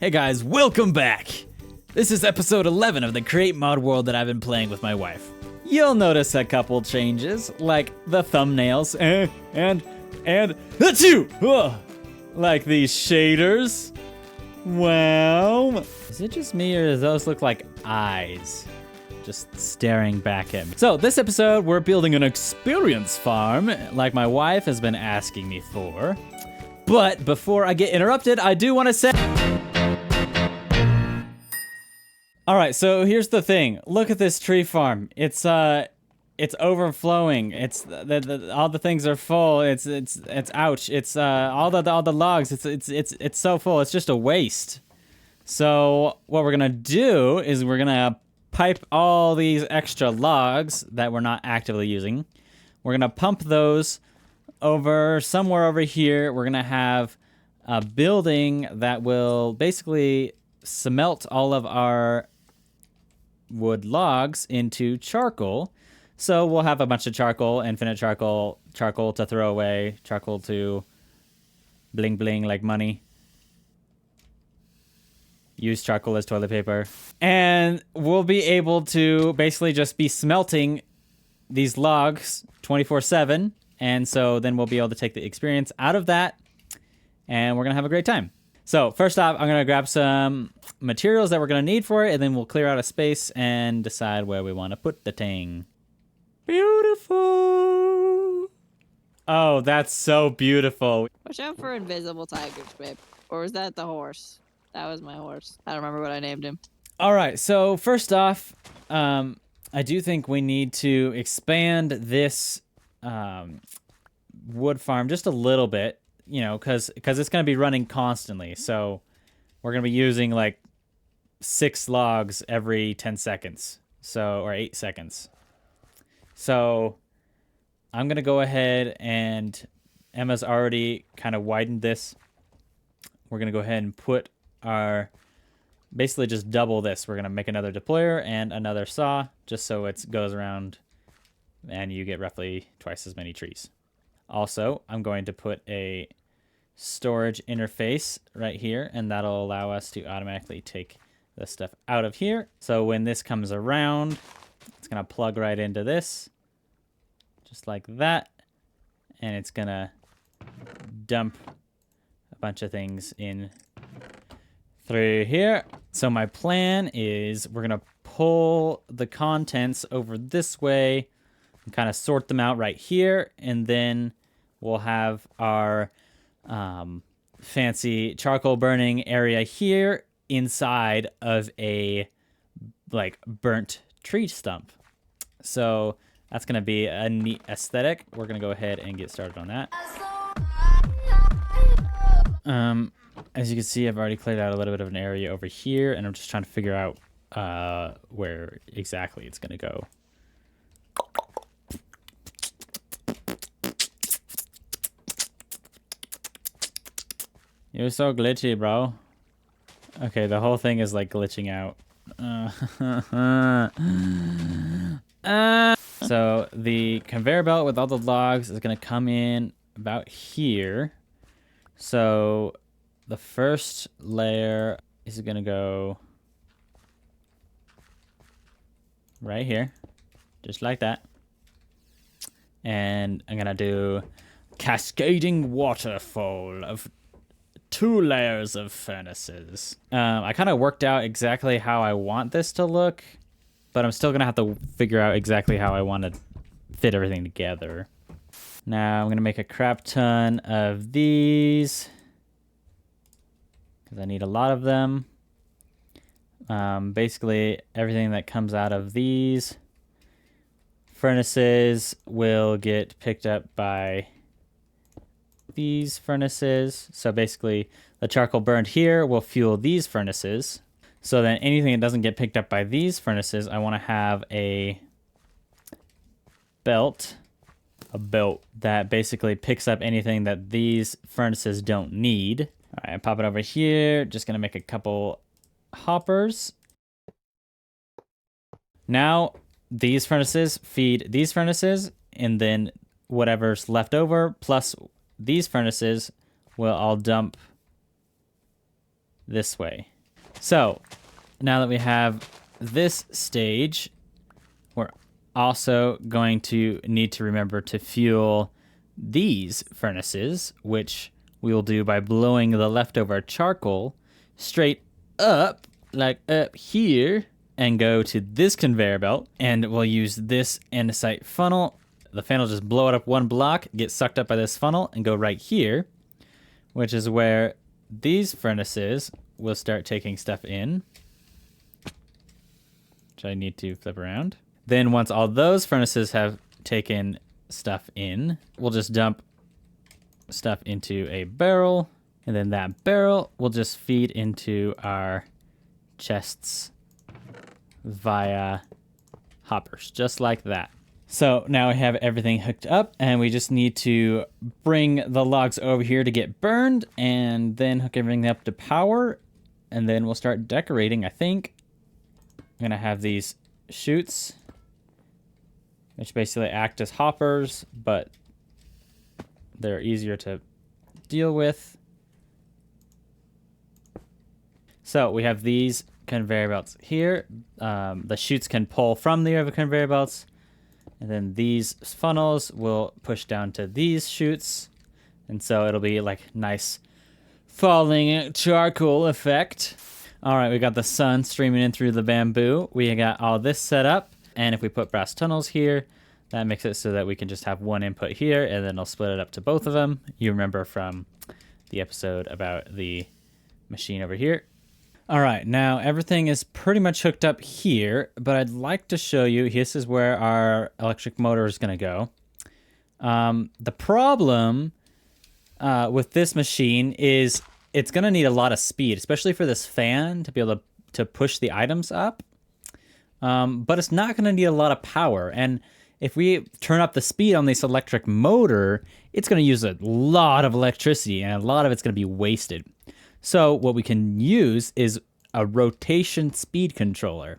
Hey guys, welcome back! This is episode 11 of the Create Mod world that I've been playing with my wife. You'll notice a couple changes, like the thumbnails, and achoo! Like these shaders. Wow. Is it just me or do those look like eyes? Just staring back at me. So this episode, we're building an experience farm, like my wife has been asking me for. But before I get interrupted, I do want to say... All right, so here's the thing. Look at this tree farm. It's overflowing. It's all the things are full. It's ouch. It's all the logs. It's so full. It's just a waste. So what we're gonna do is we're gonna pipe all these extra logs that we're not actively using. We're gonna pump those over somewhere over here. We're gonna have a building that will basically smelt all of our wood logs into charcoal. So we'll have a bunch of charcoal, infinite charcoal, charcoal to throw away, charcoal to bling bling like money. Use charcoal as toilet paper. And we'll be able to basically just be smelting these logs 24/7. And so then we'll be able to take the experience out of that and we're gonna have a great time. So first off, I'm gonna grab some materials that we're gonna need for it, and then we'll clear out a space and decide where we wanna put the thing. Beautiful. Oh, that's so beautiful. Watch out for invisible tigers, babe. Or was that the horse? That was my horse. I don't remember what I named him. All right, so first off, I do think we need to expand this wood farm just a little bit. You know, because it's going to be running constantly. So we're going to be using like 6 logs every 10 seconds. So, or 8 seconds. So I'm going to go ahead and Emma's already kind of widened this. We're going to go ahead and put our, basically just double this. We're going to make another deployer and another saw just so it goes around and you get roughly twice as many trees. Also, I'm going to put a storage interface right here, and that'll allow us to automatically take the stuff out of here. So when this comes around, it's going to plug right into this, just like that, and it's going to dump a bunch of things in through here. So my plan is we're going to pull the contents over this way and kind of sort them out right here, and then we'll have our fancy charcoal burning area here inside of a like burnt tree stump. So that's going to be a neat aesthetic. We're going to go ahead and get started on that. As you can see, I've already cleared out a little bit of an area over here, and I'm just trying to figure out where exactly it's going to go. You're so glitchy, bro. Okay, the whole thing is like glitching out. So the conveyor belt with all the logs is gonna come in about here. So the first layer is gonna go right here, just like that. And I'm gonna do cascading waterfall of 2 layers of furnaces. I kind of worked out exactly how I want this to look, but I'm still gonna have to figure out exactly how I want to fit everything together. Now I'm gonna make a crap ton of these because I need a lot of them. Basically everything that comes out of these furnaces will get picked up by these furnaces. So basically the charcoal burned here will fuel these furnaces. So then anything that doesn't get picked up by these furnaces, I want to have a belt that basically picks up anything that these furnaces don't need. All right, I pop it over here. Just gonna make a couple hoppers. Now these furnaces feed these furnaces, and then whatever's left over plus these furnaces will all dump this way. So now that we have this stage, we're also going to need to remember to fuel these furnaces, which we will do by blowing the leftover charcoal straight up, like up here, and go to this conveyor belt. And we'll use this andesite funnel. The fan will just blow it up one block, get sucked up by this funnel, and go right here, which is where these furnaces will start taking stuff in, which I need to flip around. Then once all those furnaces have taken stuff in, we'll just dump stuff into a barrel, and then that barrel will just feed into our chests via hoppers, just like that. So now we have everything hooked up, and we just need to bring the logs over here to get burned, and then hook everything up to power, and then we'll start decorating, I think. I'm gonna have these chutes, which basically act as hoppers, but they're easier to deal with. So we have these conveyor belts here. The chutes can pull from the other conveyor belts, and then these funnels will push down to these chutes, and so it'll be like nice falling charcoal effect. All right, we got the sun streaming in through the bamboo. We got all this set up, and if we put brass tunnels here, that makes it so that we can just have one input here, and then I'll split it up to both of them. You remember from the episode about the machine over here. All right, now everything is pretty much hooked up here, but I'd like to show you, this is where our electric motor is gonna go. The problem with this machine is it's gonna need a lot of speed, especially for this fan to be able to push the items up. But it's not gonna need a lot of power, and if we turn up the speed on this electric motor, it's going to use a lot of electricity, and a lot of it's going to be wasted. So what we can use is a rotation speed controller,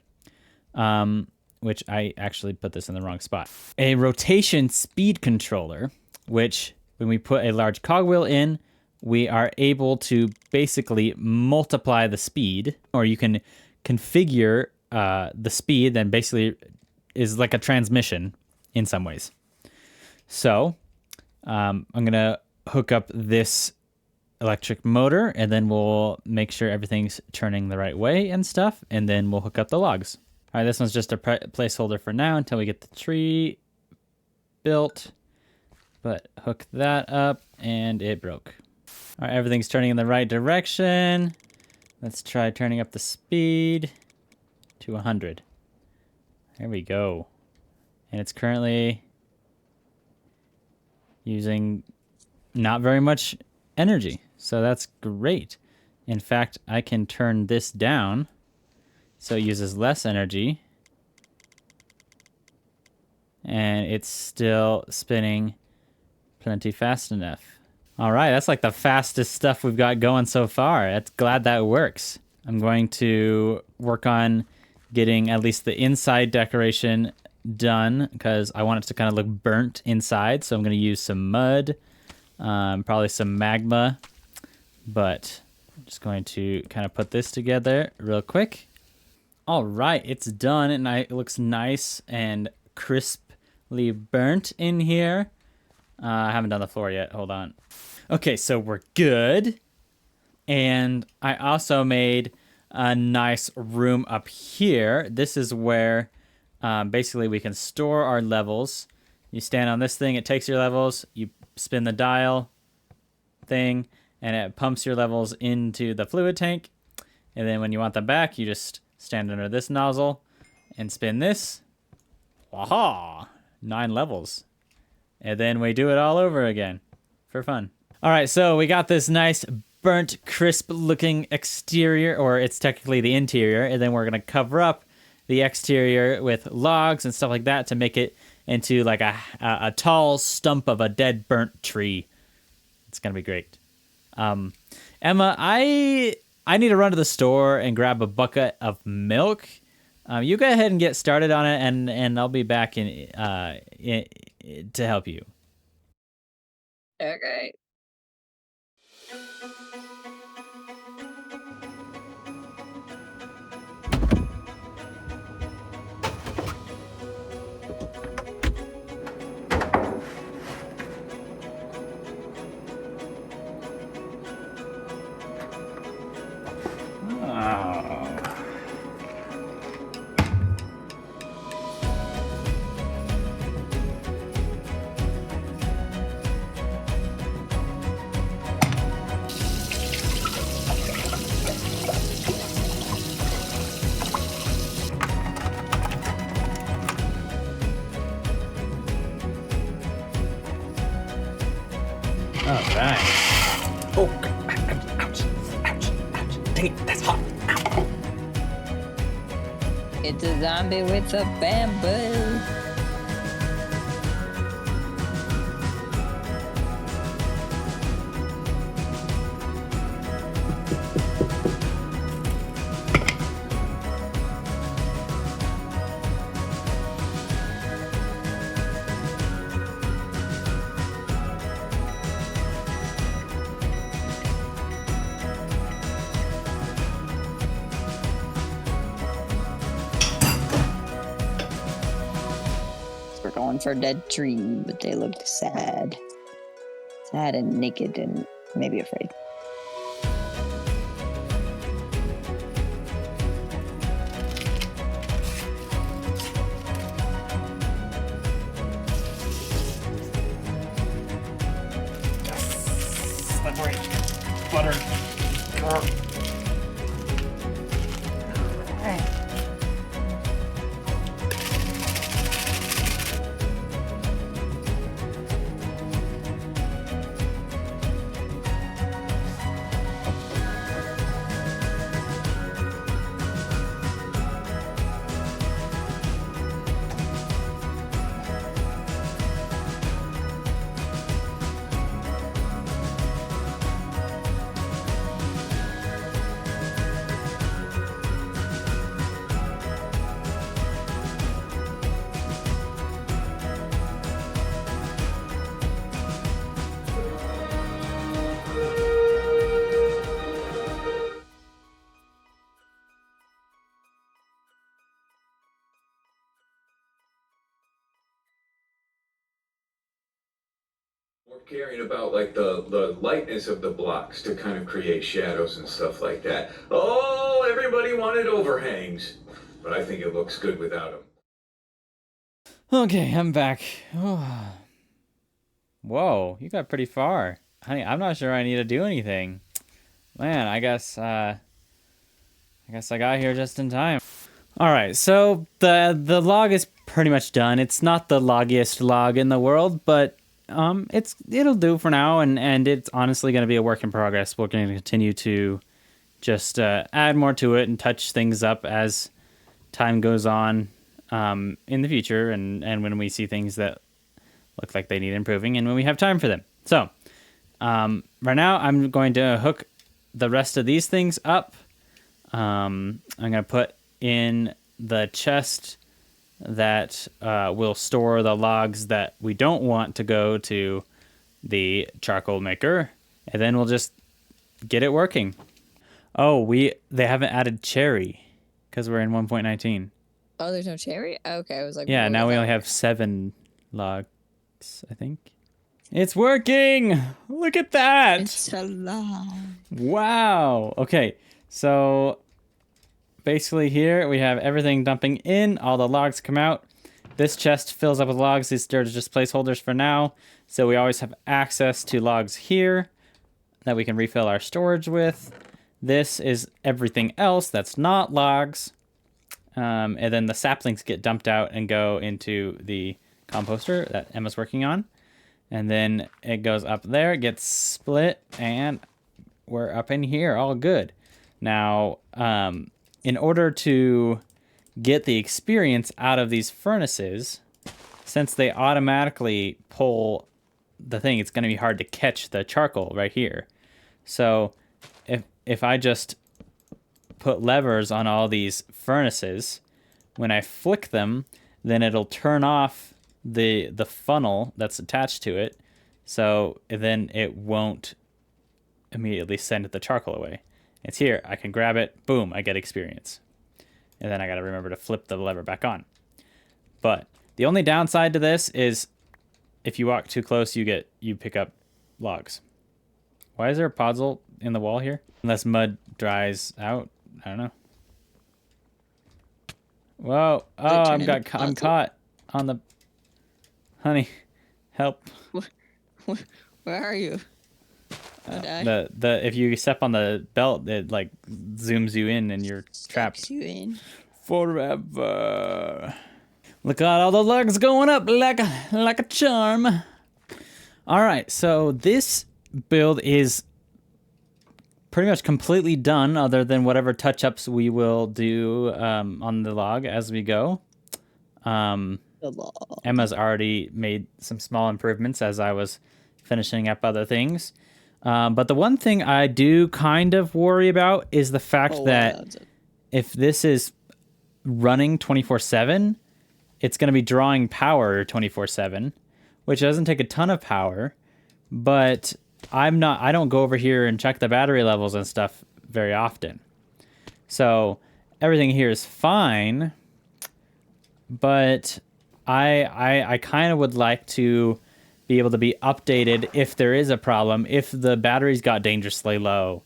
which I actually put this in the wrong spot. A rotation speed controller, which when we put a large cogwheel in, we are able to basically multiply the speed, or you can configure the speed, then basically is like a transmission in some ways. So I'm gonna hook up this electric motor, and then we'll make sure everything's turning the right way and stuff, and then we'll hook up the logs. All right, this one's just a placeholder for now until we get the tree built, but hook that up, and it broke. All right, everything's turning in the right direction. Let's try turning up the speed to 100. There we go. And it's currently using not very much energy, so that's great. In fact, I can turn this down so it uses less energy, and it's still spinning plenty fast enough. All right, that's like the fastest stuff we've got going so far. That's glad that works. I'm going to work on getting at least the inside decoration done, because I want it to kind of look burnt inside. So I'm going to use some mud, probably some magma, but I'm just going to kind of put this together real quick. All right, it's done, and it looks nice and crisply burnt in here. I haven't done the floor yet. Hold on. Okay, so we're good. And I also made a nice room up here. This is where basically we can store our levels. You stand on this thing, it takes your levels, you spin the dial thing, and it pumps your levels into the fluid tank. And then when you want them back, you just stand under this nozzle and spin this. Waha! 9 levels. And then we do it all over again for fun. All right, so we got this nice burnt, crisp looking exterior, or it's technically the interior, and then we're gonna cover up the exterior with logs and stuff like that to make it into like a tall stump of a dead burnt tree. It's gonna be great. Emma, I need to run to the store and grab a bucket of milk. You go ahead and get started on it, and I'll be back in to help you. Okay. It's a zombie with a bamboo. We're going for a dead tree, but they look sad. Sad and naked and maybe afraid. Slippery. Butter. More caring about like the lightness of the blocks to kind of create shadows and stuff like that. Oh, everybody wanted overhangs, but I think it looks good without them. Okay, I'm back. Whoa, you got pretty far. Honey, I'm not sure I need to do anything. Man, I guess I got here just in time. All right, so the log is pretty much done. It's not the loggiest log in the world, but it'll do for now, and it's honestly going to be a work in progress. We're going to continue to just add more to it and touch things up as time goes on in the future, and when we see things that look like they need improving, and when we have time for them. So right now, I'm going to hook the rest of these things up. I'm going to put in the chest that will store the logs that we don't want to go to the charcoal maker, and then we'll just get it working. Oh, they haven't added cherry because we're in 1.19. Oh, there's no cherry? Okay, I was like, yeah, now we only have 7 logs, I think. It's working! Look at that! It's alive. Wow! Okay, so basically here we have everything dumping in, all the logs come out. This chest fills up with logs. These are just placeholders for now, so we always have access to logs here that we can refill our storage with. This is everything else that's not logs. And then the saplings get dumped out and go into the composter that Emma's working on. And then it goes up there, it gets split, and we're up in here, all good. Now, in order to get the experience out of these furnaces, since they automatically pull the thing, it's going to be hard to catch the charcoal right here. So if I just put levers on all these furnaces, when I flick them, then it'll turn off the funnel that's attached to it, so then it won't immediately send the charcoal away. It's here, I can grab it, boom, I get experience. And then I gotta remember to flip the lever back on. But the only downside to this is if you walk too close, you pick up logs. Why is there a puzzle in the wall here? Unless mud dries out, I don't know. Whoa! Oh, I'm caught on the. Honey, help! Where are you? If you step on the belt, it like zooms you in and you're trapped. Sucks you in. Forever. Look at all the lugs going up like a charm. All right, so this build is pretty much completely done, other than whatever touch-ups we will do on the log as we go. Emma's already made some small improvements as I was finishing up other things. But the one thing I do kind of worry about is the fact that if this is running 24/7, it's going to be drawing power 24/7, which doesn't take a ton of power, but I don't go over here and check the battery levels and stuff very often. So everything here is fine, but I kind of would like to be able to be updated if there is a problem, if the batteries got dangerously low,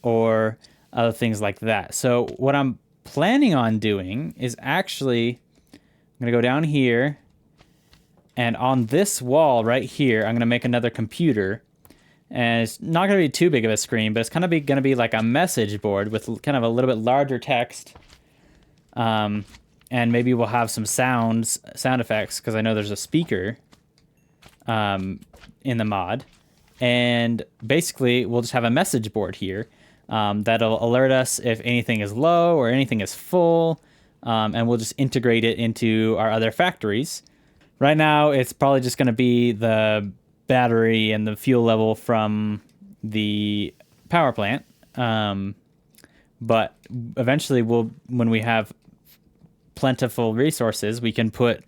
or other things like that. So what I'm planning on doing is actually, I'm going to go down here, and on this wall right here, I'm going to make another computer. And it's not going to be too big of a screen, but it's kind of going to be like a message board with kind of a little bit larger text. And maybe we'll have some sound effects, because I know there's a speaker in the mod. And basically, we'll just have a message board here that'll alert us if anything is low or anything is full. And we'll just integrate it into our other factories. Right now, it's probably just going to be the battery and the fuel level from the power plant. But eventually, when we have plentiful resources, we can put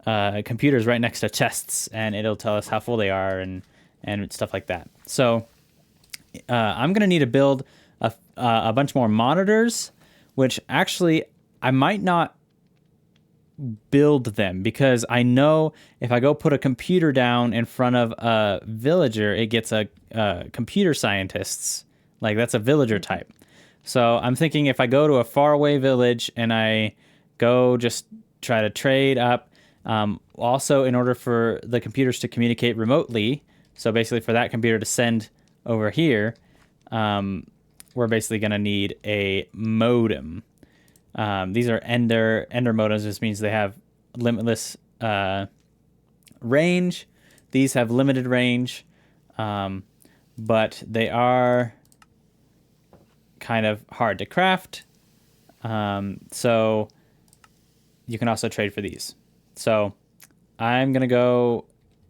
computers right next to chests, and it'll tell us how full they are and stuff like that. So I'm going to need to build a bunch more monitors, which actually I might not build them, because I know if I go put a computer down in front of a villager, it gets a computer scientists. Like, that's a villager type. So I'm thinking if I go to a faraway village and I go just try to trade up, also in order for the computers to communicate remotely, so basically for that computer to send over here, we're basically going to need a modem. These are Ender modems. This means they have limitless range. These have limited range, but they are kind of hard to craft. So you can also trade for these. So I'm going to go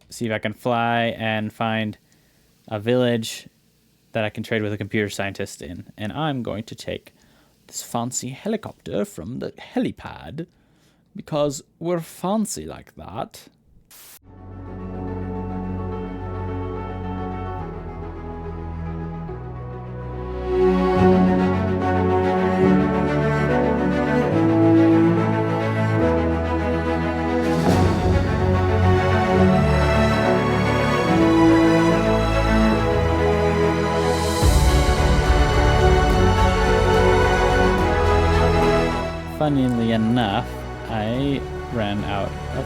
see if I can fly and find a village that I can trade with a computer scientist in. And I'm going to take this fancy helicopter from the helipad, because we're fancy like that. Funnily enough, I ran out of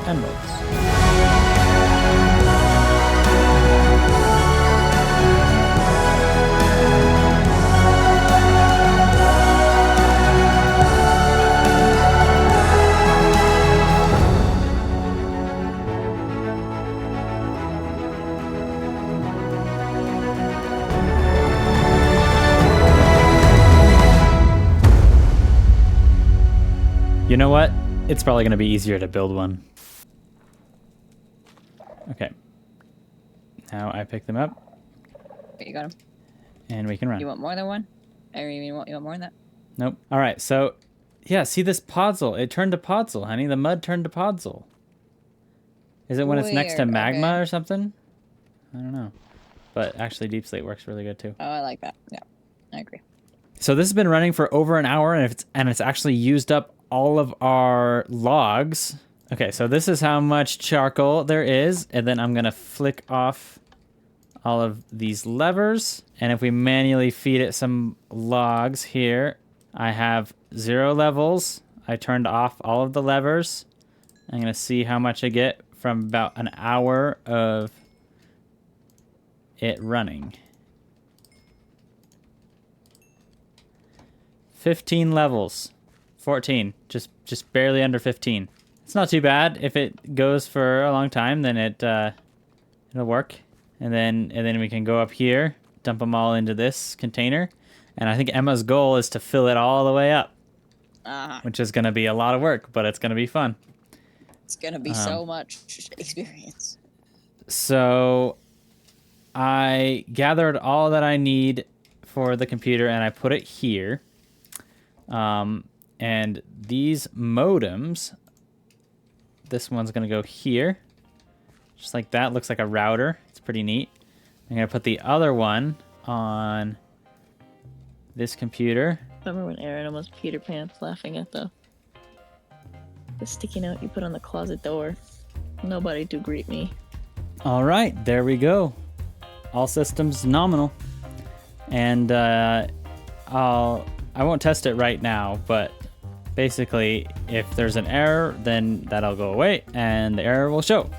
emeralds. You know what? It's probably going to be easier to build one. Okay. Now I pick them up. Okay, you got them. And we can run. You want more than one? Or you want more than that? Nope. All right, so, yeah, see this podzol? It turned to podzol, honey. The mud turned to podzol. Is it when it's next to magma or something? I don't know. But actually, deep slate works really good, too. Oh, I like that. Yeah, I agree. So this has been running for over an hour, and it's actually used up all of our logs. Okay, so this is how much charcoal there is, and then I'm gonna flick off all of these levers, and if we manually feed it some logs here, I have 0 levels. I turned off all of the levers. I'm gonna see how much I get from about an hour of it running. 15 levels. 14, just barely under 15. It's not too bad. If it goes for a long time, then it'll work. And then we can go up here dump them all into this container. And I think Emma's goal is to fill it all the way up, which is going to be a lot of work, but it's going to be fun. It's going to be so much experience. So I gathered all that I need for the computer, and I put it here. And these modems, this one's going to go here. Just like that. Looks like a router. It's pretty neat. I'm going to put the other one on this computer. Remember when Aaron almost peed her pants laughing at the sticky note you put on the closet door? Nobody do greet me. All right, there we go. All systems nominal. And I won't test it right now, but basically if there's an error, then that'll go away and the error will show.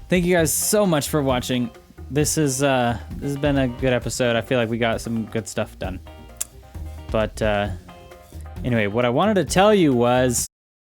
Thank you guys so much for watching. This has been a good episode. I feel like we got some good stuff done. But anyway, what I wanted to tell you was